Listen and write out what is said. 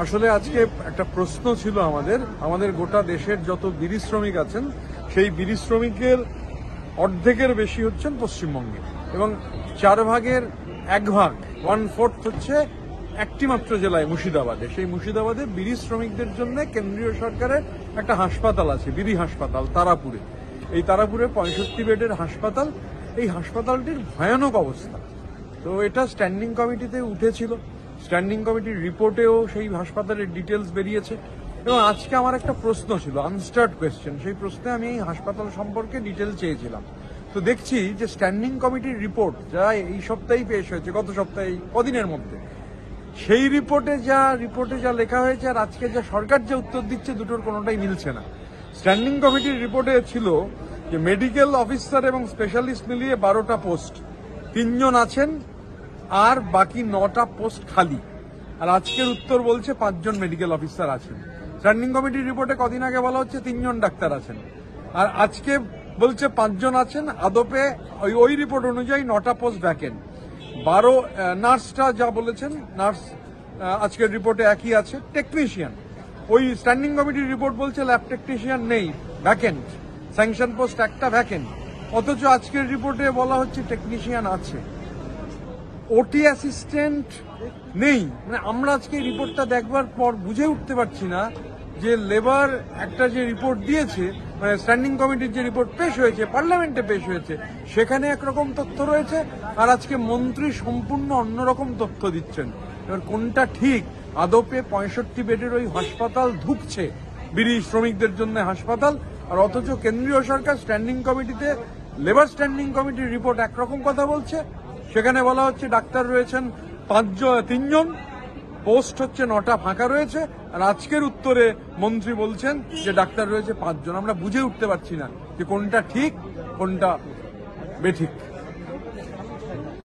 আসলে আজকে একটা প্রশ্ন ছিল আমাদের গোটা দেশের যত বিড়ি শ্রমিক আছেন সেই বিড়ি শ্রমিকের অর্ধেকের বেশি হচ্ছেন পশ্চিমবঙ্গে এবং 4 ভাগের 1 ভাগ 1/4 হচ্ছে একটি মাত্র জেলায় মুর্শিদাবাদে। সেই মুর্শিদাবাদে বিড়ি শ্রমিকদের জন্য কেন্দ্রীয় সরকারের একটা হাসপাতাল আছে, বিড়ি হাসপাতাল তারাপুরে। এই তারাপুরে 65 বেডের হাসপাতাল। এই হাসপাতালটির ভয়ানক অবস্থা। তো এটা স্ট্যান্ডিং কমিটিতে উঠেছিল, স্ট্যান্ডিং কমিটির রিপোর্টেও সেই হাসপাতালের ডিটেলস বেরিয়েছে এবং আজকে আমার একটা প্রশ্ন ছিল, আনস্টার্ড কোয়েশ্চেন। সেই প্রশ্নে আমি এই হাসপাতাল সম্পর্কে ডিটেল চেয়েছিলাম। তো দেখছি যে স্ট্যান্ডিং কমিটির রিপোর্ট যা এই সপ্তাহেই পেশ হয়েছে, গত সপ্তাহে কদিনের মধ্যে, সেই রিপোর্টে যা লেখা হয়েছে আর আজকে যা সরকার যে উত্তর দিচ্ছে দুটোর কোনোটাই মিলছে না। স্ট্যান্ডিং কমিটির রিপোর্টে ছিল যে মেডিকেল অফিসার এবং স্পেশালিস্ট মিলিয়ে 12টা পোস্ট, 3 জন আছেন আর বাকি 9টা পোস্ট খালি। আর আজকের উত্তর বলছে 5 জন মেডিকেল অফিসার আছেন। স্ট্যান্ডিং কমিটির রিপোর্টে কদিন আগে বলা হচ্ছে 3 জন ডাক্তার আছেন, আর আজকে বলছে 5 জন আছেন। আদপে ওই রিপোর্ট অনুযায়ী 9টা পোস্ট ভ্যাকেন্ট। 12 নার্সটা যা বলেছেন, নার্স আজকের রিপোর্টে একই আছে। টেকনিশিয়ান, ওই স্ট্যান্ডিং কমিটির রিপোর্ট বলছে ল্যাব টেকনিশিয়ান নেই, ভ্যাকেন্ট। স্যাংশন পোস্ট একটা ভ্যাকেন্ট, অথচ আজকের রিপোর্টে বলা হচ্ছে টেকনিশিয়ান আছে। ওটি অ্যাসিস্ট্যান্ট নেই। মানে আমরা আজকে রিপোর্টটা দেখবার পর বুঝে উঠতে পারছি না যে লেবার একটা যে রিপোর্ট দিয়েছে, মানে স্ট্যান্ডিং কমিটির যে রিপোর্ট পেশ হয়েছে, পার্লামেন্টে পেশ হয়েছে, সেখানে একরকম তথ্য রয়েছে আর আজকে মন্ত্রী সম্পূর্ণ অন্যরকম তথ্য দিচ্ছেন। এবার কোনটা ঠিক? আদপে 65 বেডের ওই হাসপাতাল ধুঁকছে বিড়ি শ্রমিকদের জন্য হাসপাতাল, আর অথচ কেন্দ্রীয় সরকার স্ট্যান্ডিং কমিটিতে লেবার স্ট্যান্ডিং কমিটির রিপোর্ট একরকম কথা বলছে। সেখানে বলা হচ্ছে ডাক্তার রয়েছেন 3 জন, পোস্ট হচ্ছে 9টা ফাঁকা রয়েছে, আর আজকের উত্তরে মন্ত্রী বলছেন যে ডাক্তার রয়েছে 5 জন। আমরা বুঝে উঠতে পারছি না যে কোনটা ঠিক কোনটা বেঠিক।